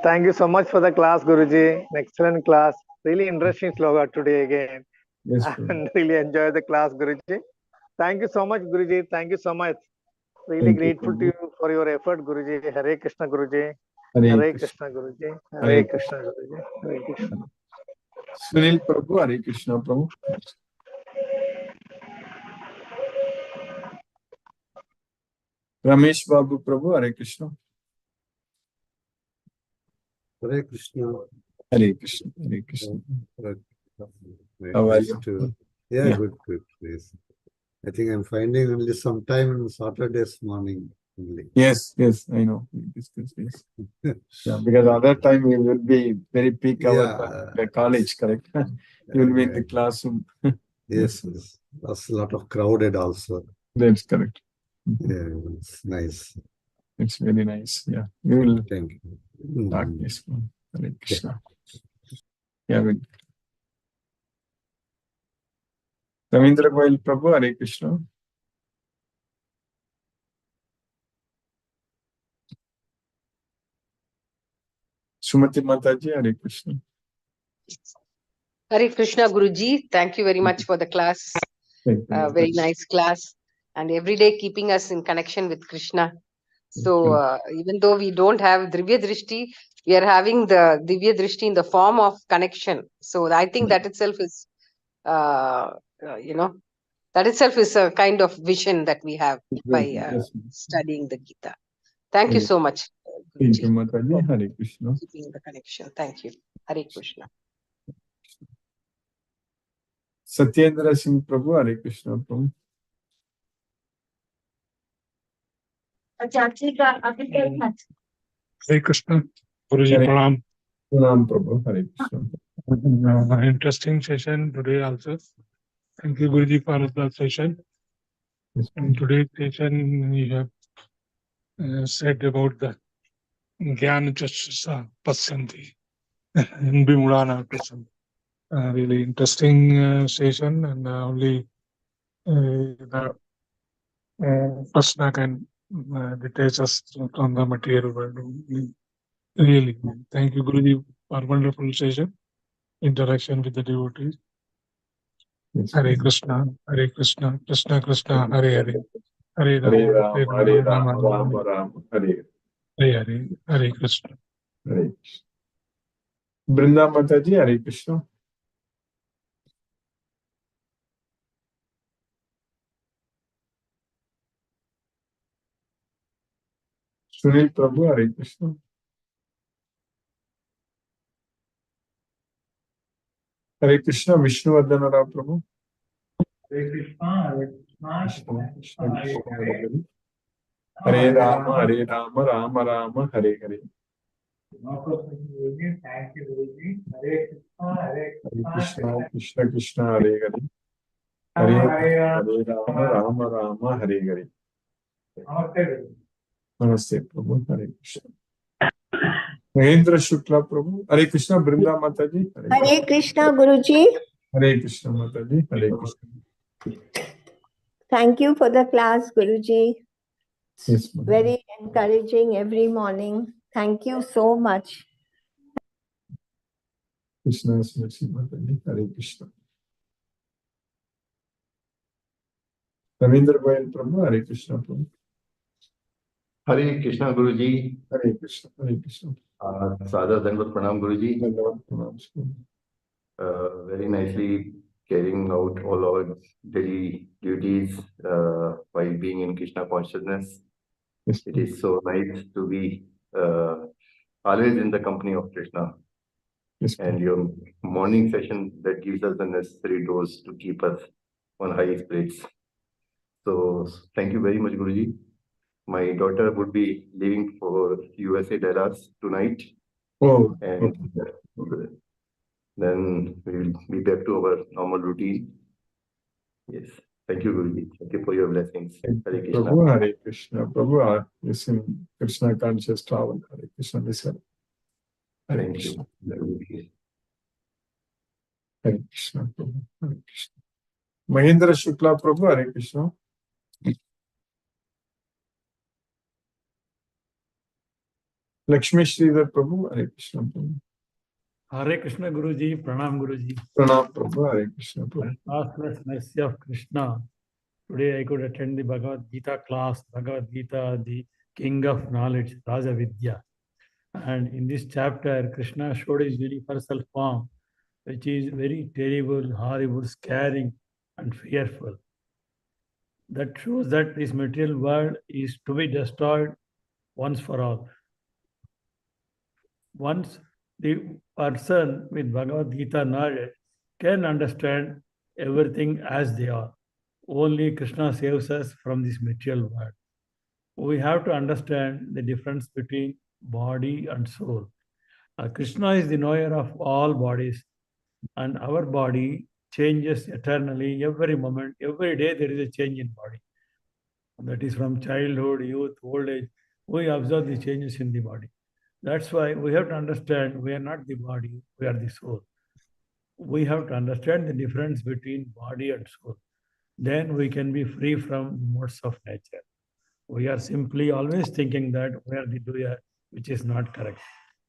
Thank you so much for the class, Guruji. An excellent class. Really interesting sloga today again. Yes, Prabhu. And really enjoy the class, Guruji. Thank you so much, Guruji. Thank you so much. Really Thank you, grateful to Prabhu. you for your effort, Guruji. Hare Krishna, Guruji. Hare Hare Krishna. Krishna, Guruji. Hare Hare Krishna, Guruji. Hare Krishna. Sunil Prabhu, Hare Krishna Prabhu. Ramesh Babu Prabhu, Hare Krishna. Hare Krishna. Hare Krishna. Hare Krishna. How are Nice you? to, yeah, good, please. I think I'm finding only some time on Saturdays morning only. Yes, I know. We discussed this. Yeah, because other time we will be very peak hour at college, correct? You will be in the classroom. Yes. That's a lot of crowded also. That's correct. Yeah, it's nice. It's very nice. Yeah, we will Thank you. talk this one. Hare Krishna. Yeah, good. Ravindra Goyal Prabhu, Hare Krishna. Sumati Mataji, Hare Krishna. Hare Krishna Guruji, thank you very much for the class. Thank you, Very Mataji. nice class, and every day keeping us in connection with Krishna. Thank So you. even though we don't have Divya Drishti, we are having the Divya Drishti in the form of connection. So I think that itself is, you know, that itself is a kind of vision that we have by Yes, studying the Gita. Thank you yes. so much, Thank you, Guruji, Mataji. for Hare Krishna. keeping the connection. Thank you. Hare Krishna. Satyendra Singh Prabhu, Hare Krishna Prabhu. Hare Krishna, Guruji Hare Pranam. Pranam Prabhu, Hare Krishna. Interesting session today also. Thank you, Guruji, for the session. Yes, In today's session, you have said about the Jnana Chashasa Pasyanti in Bimulana Prasanti. Really interesting session, and only the Prashna can detach us from the material world. Really, thank you, Guruji, for wonderful session, interaction with the devotees. yes. Hare Krishna, Krishna Krishna, Hare Hare, Hare Hare Rama, Ram, Hare Ram, Ram Ram, Hare Hare Hare, Hare Krishna. Hare Krishna. Brinda Mataji, Hare Krishna. Sunil Prabhu, Hare Krishna. Hare Krishna, Vishnu Vardhana Rao Prabhu. Hare Krishna, Krishna, Krishna, Krishna, Hare Hare. Hare Rama, Hare Rama, Rama Rama, Hare Hare. Thank you, Guruji. Hare Krishna, Hare Krishna, Krishna Krishna, Hare Hare. Hare Rama, Hare Rama, Rama Rama, Hare Hare. Namaste. Namaste Prabhu, Hare Krishna. Mahendra Shukla Prabhu, Hare Krishna, Brinda Mataji. Hare Krishna, Guruji. Hare Krishna Mataji, Hare Krishna. Thank you for the class, Guruji. Yes, Mataji. Very encouraging every morning. Thank you so much. Krishna's mercy, Mataji, Hare Krishna. Ravindra Goyal Prabhu, Hare Krishna Prabhu. Hare Krishna Guruji. Hare Krishna, Hare Krishna. Sadar Dandavat Pranam Guruji. Dandavat Pranam. Very nicely carrying out all our daily duties while being in Krishna consciousness. Yes, It is so nice to be always in the company of Krishna. yes, And your morning session that gives us the necessary dose to keep us on high spirits. So thank you very much, Guruji. My daughter would be leaving for USA Dallas tonight. Oh, And then we will be back to our normal routine. Yes. Thank you, Guruji. Thank you for your blessings. Hare Krishna. Prabhu, Hare Krishna. Prabhu, yes, in Krishna conscious travel. Hare Krishna, listen. Hare Thank Krishna. you. Hare Krishna, Prabhu. Hare Krishna. Mahendra Shukla Prabhu, Hare Krishna. Lakshmi Sridhar Prabhu, Hare Krishna Prabhu. Hare Krishna, Guruji. Pranam, Guruji. Pranam Prabhu, Hare Krishna Prabhu. Last mercy of Krishna. Today I could attend the Bhagavad Gita class. Bhagavad Gita, the king of knowledge, Raja Vidya. And in this chapter, Krishna showed his universal form, which is very terrible, horrible, scaring, and fearful. That shows that this material world is to be destroyed once for all. Once the person with Bhagavad Gita knowledge can understand everything as they are. Only Krishna saves us from this material world. We have to understand the difference between body and soul. Krishna is the knower of all bodies, and our body changes eternally every moment. Every day there is a change in body. That is from childhood, youth, old age. We observe the changes in the body. That's why we have to understand we are not the body, we are the soul. We have to understand the difference between body and soul. Then we can be free from the modes of nature. We are simply always thinking that we are the doer, which is not correct.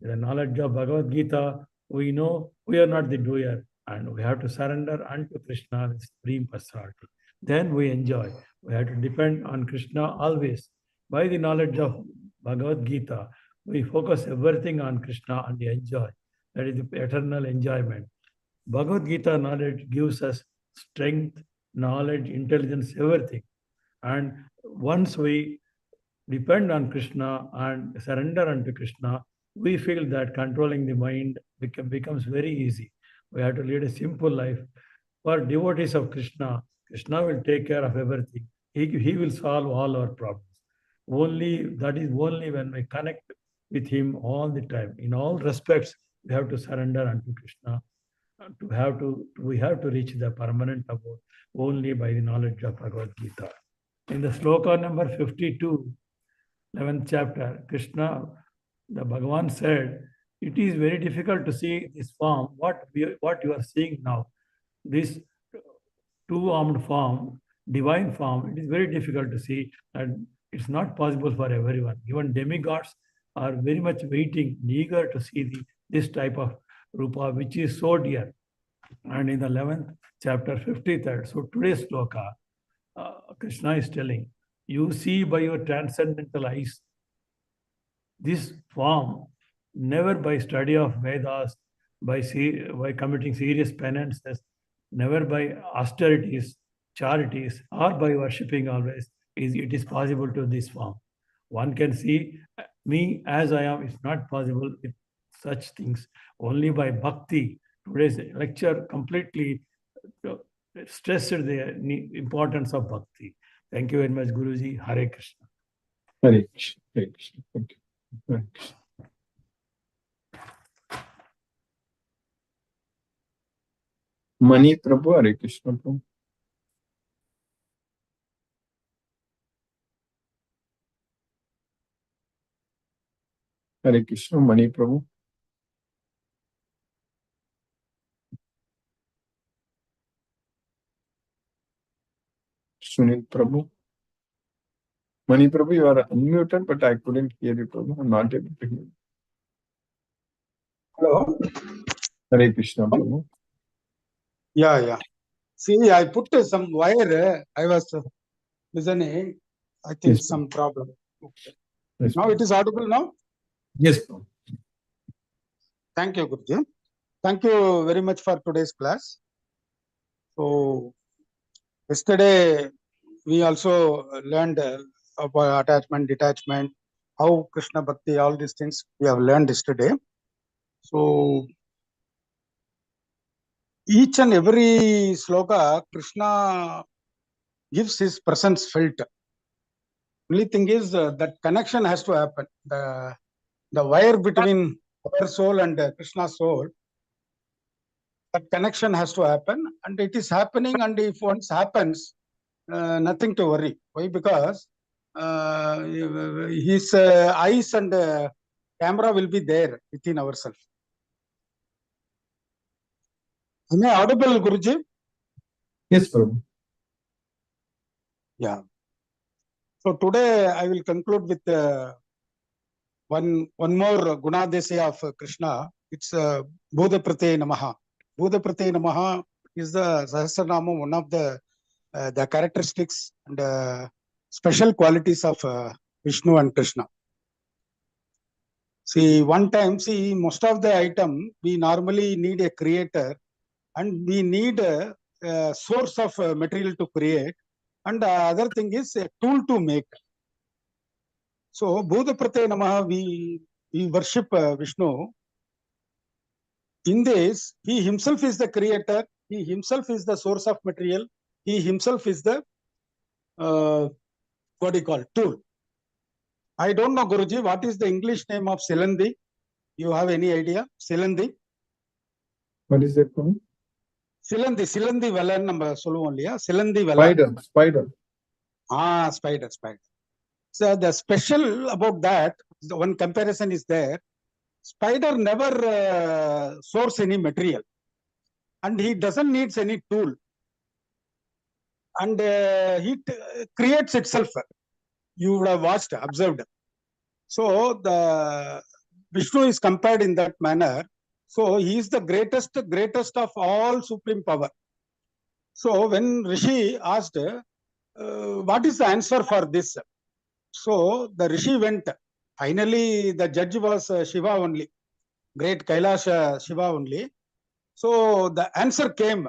With the knowledge of Bhagavad Gita, we know we are not the doer, and we have to surrender unto Krishna, the Supreme Personality. then we enjoy. We have to depend on Krishna always. By the knowledge of Bhagavad Gita, we focus everything on Krishna and enjoy. That is the eternal enjoyment. Bhagavad Gita knowledge gives us strength, knowledge, intelligence, everything. And once we depend on Krishna and surrender unto Krishna, we feel that controlling the mind becomes very easy. We have to lead a simple life. For devotees of Krishna, Krishna will take care of everything. He will solve all our problems. That is only when we connect with him all the time. In all respects, we have to surrender unto Krishna. We have to reach the permanent abode only by the knowledge of Bhagavad Gita. In the sloka number 52, 11th chapter, Krishna, the Bhagavan said, it is very difficult to see this form, what you are seeing now. This two-armed form, divine form, it is very difficult to see, and it's not possible for everyone. Even demigods are very much waiting, eager to see this type of rupa, which is so dear. And in the 11th chapter, 53rd, so today's sloka, Krishna is telling, you see by your transcendental eyes this form, never by study of Vedas, by committing serious penances, never by austerities, charities, or by worshipping always, it is possible to this form. One can see me as I am. It's not possible with such things. Only by bhakti. Today's lecture completely stressed the importance of bhakti. Thank you very much, Guruji. Hare Krishna. Hare Krishna. Hare Krishna. Thank you. Hare Krishna. Mani Prabhu, Hare Krishna Prabhu. Hare Krishna, Mani Prabhu. Sunil Prabhu. Mani Prabhu, you are unmuted, but I couldn't hear you, Prabhu. I'm not able to hear you. Hello. Hare Krishna, Prabhu. Yeah. See, I put some wire. I was listening. I think Yes, some problem. Okay. Yes, Now it is audible now? Yes, Prabhu. Thank you, Guruji. Thank you very much for today's class. So, yesterday we also learned about attachment, detachment, how Krishna Bhakti, all these things we have learned yesterday. So, each and every sloka, Krishna gives his presence felt. Only thing is that connection has to happen. The wire between our soul and Krishna's soul, that connection has to happen, and it is happening. And if once happens, nothing to worry. Why? Because his eyes and camera will be there within ourselves. Am I audible, Guruji? Yes, Prabhu. Yeah. So today I will conclude with one more Gunadesya of Krishna. It's Bodhaprate Namaha. Bodhaprate Namaha is the Sahasranama, one of the characteristics and special qualities of Vishnu and Krishna. See, most of the item, we normally need a creator and we need a source of material to create, and the other thing is a tool to make. So, Bodhaprate Namaha, we worship Vishnu. In this, he himself is the creator, he himself is the source of material, he himself is the tool. I don't know, Guruji, what is the English name of Silandi? You have any idea? Silandi? What is that, Prabhu? Silandi Velan நம்ம சொல்லுவோம் இல்லையா? Silandi Velan. Spider. Spider. So the special about that, one comparison is there. Spider never source any material, and he doesn't need any tool, and he creates itself. You would have observed. So the Vishnu is compared in that manner. So he is the greatest of all supreme power. So when Rishi asked, what is the answer for this? So the Rishi went. Finally, the judge was Shiva only, great Kailash Shiva only. So the answer came,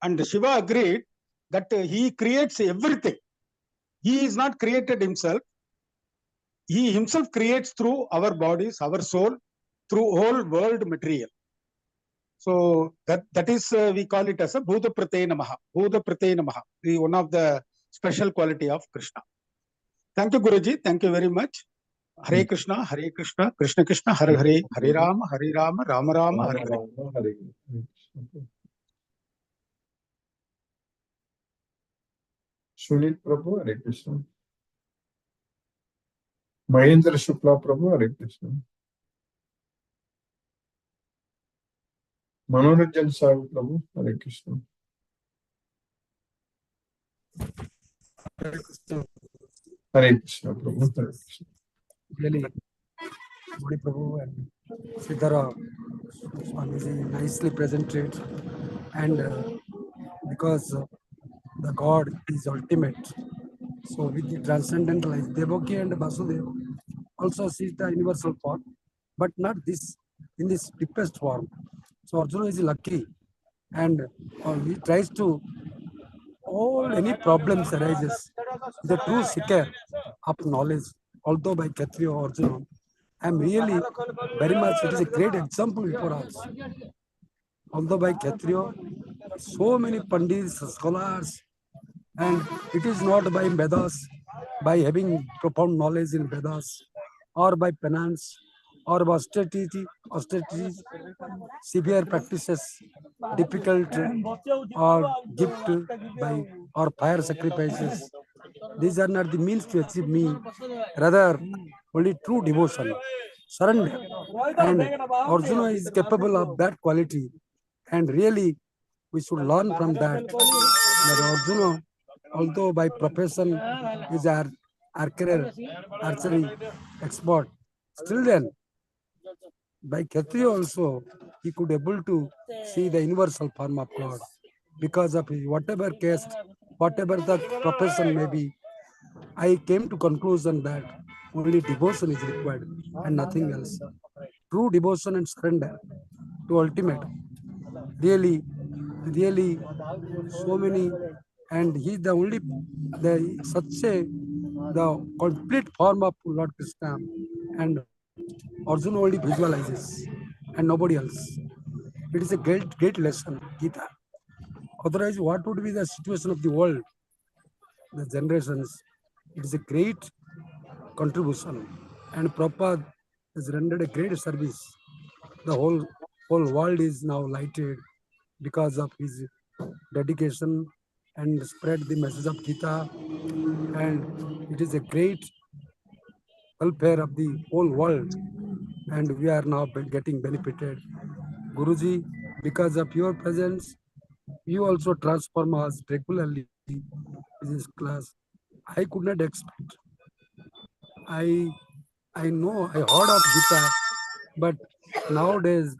and Shiva agreed that he creates everything. He is not created himself. He himself creates through our bodies, our soul, through whole world material. So that is, we call it as a Bhuta Prate Namaha. Bhuta Prate Namaha, one of the special quality of Krishna. Thank you, Guruji. Thank you very much. Hare Krishna, Krishna Krishna, Hare Hare, Hare Rama, Rama Rama, Hare Hare. Sunil Prabhu, Hare Krishna. Mahendra Shukla Prabhu, Hare Krishna. Manoranjan Sahu Prabhu, Hare Krishna. Hare Krishna Prabhu, Hare Krishna. Really, Mani Prabhu and Siddhara Swamiji nicely presented, and because the God is ultimate, so with the transcendental life, Devaki and Vasudeva also sees the universal form, but not this in this deepest form. So Arjuna is lucky, and he tries to all any problems arises. The true seeker of knowledge, although by Kshatriya or Arjuna, I am really very much, it is a great example for us. Although by Kshatriya, so many pandits, scholars, and it is not by Vedas, by having profound knowledge in Vedas, or by penance, or by austerity, severe practices, difficult or gift by or fire sacrifices. These are not the means to achieve me, rather only true devotion, surrender. And Arjuna is capable of that quality, and really we should learn from that. That Arjuna, although by profession is our archery expert, still then by Kshatriya also he could able to see the universal form of God. Because of his whatever caste, whatever the profession may be, I came to conclusion that only devotion is required and nothing else. True devotion and surrender to ultimate. Really, so many, and he is the only, the complete form of Lord Krishna, and Arjuna only visualizes and nobody else. It is a great lesson, Gita. Otherwise, what would be the situation of the world, the generations? It is a great contribution, and Prabhupada has rendered a great service. The whole world is now lighted because of his dedication and spread the message of Gita, and it is a great welfare of the whole world, and we are now getting benefited. Guruji, because of your presence, you also transform us regularly in this class. I could not expect. I know, I heard of Gita, but nowadays,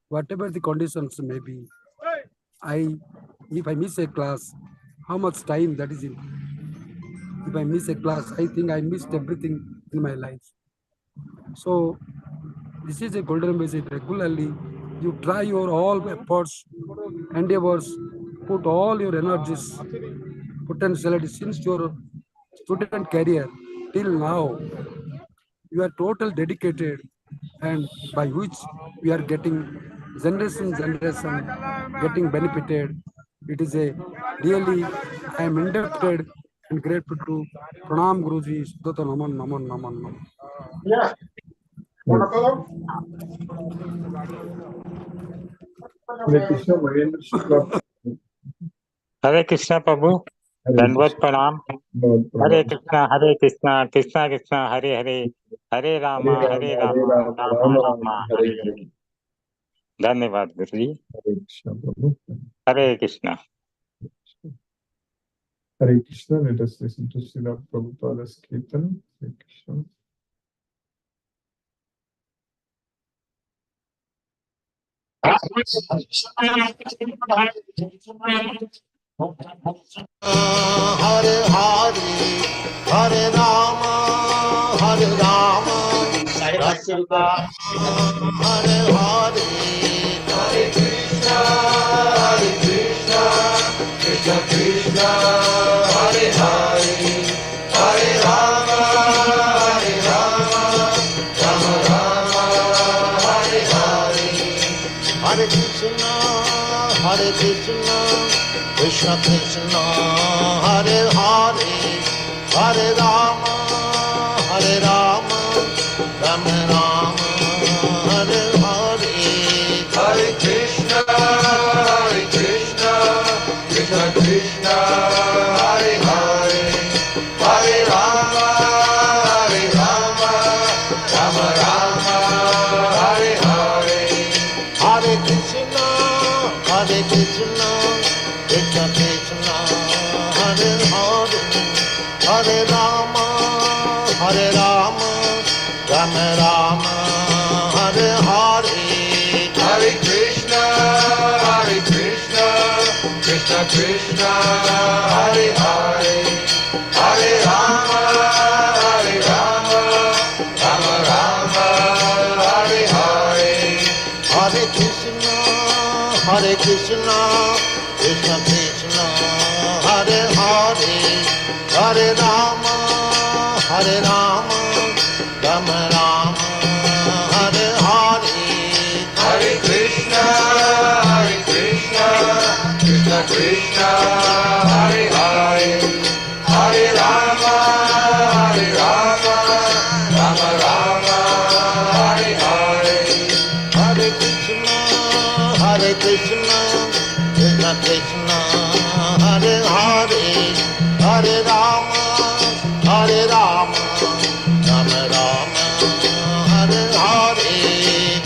whatever the conditions may be, if I miss a class, how much time that is in? If I miss a class, I think I missed everything in my life. So this is a golden message. Regularly, you try your all efforts, endeavors, put all your energies, potentiality since your student career till now. You are total dedicated, and by which we are getting generation getting benefited. It is a really, I am indebted and grateful to Pranam Guruji, Sudhata Naman Naman Naman Naman. Yeah. Hare Krishna, Mahendra Shukla. Hare Krishna Prabhu. Dandavat Pranam. Hare Krishna, Krishna Krishna, Hare Hare, Hare Rama, Rama Rama, Hare Hare. धन्यवाद गुरु जी. Hare Krishna. Hare Krishna. Let us listen to Srila Prabhupada's Kirtan. Hare Krishna. Hare Hare, Hare Rama, Hare Rama, Rama Rama, Hare Hare, Hare Krishna, Krishna Krishna, Hare Hare, Hare Rama, Rama Rama, Hare Hare, Hare Krishna, Krishna Krishna, Hare Hare, Hare Rama, Rama Rama, Hare Hare, Hare Krishna, Krishna Krishna, Hare Hare, Hare Rama, Rama Rama, Hare Hare, Hare Krishna, Krishna Krishna, Hare Hare, Hare Rama, Rama Rama, Hare Hare, Hare Krishna, Krishna Krishna, Hare Hare, Hare Rama, Rama Rama, Hare Hare, Hare Krishna, Krishna Krishna, Hare Hare, Hare Rama, Rama Rama, Hare Hare, Hare Krishna, Krishna Krishna, Hare Hare, Hare Rama, Rama Rama, Hare Hare, Hare Krishna, Krishna Krishna, Hare Hare, Hare Rama, Rama Rama, Hare Hare.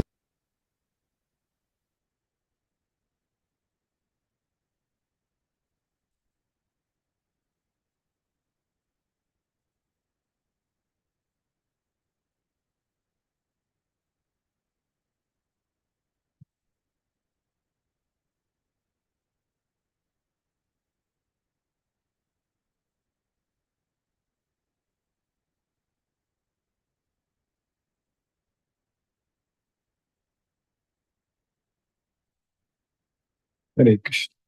Hare Krishna.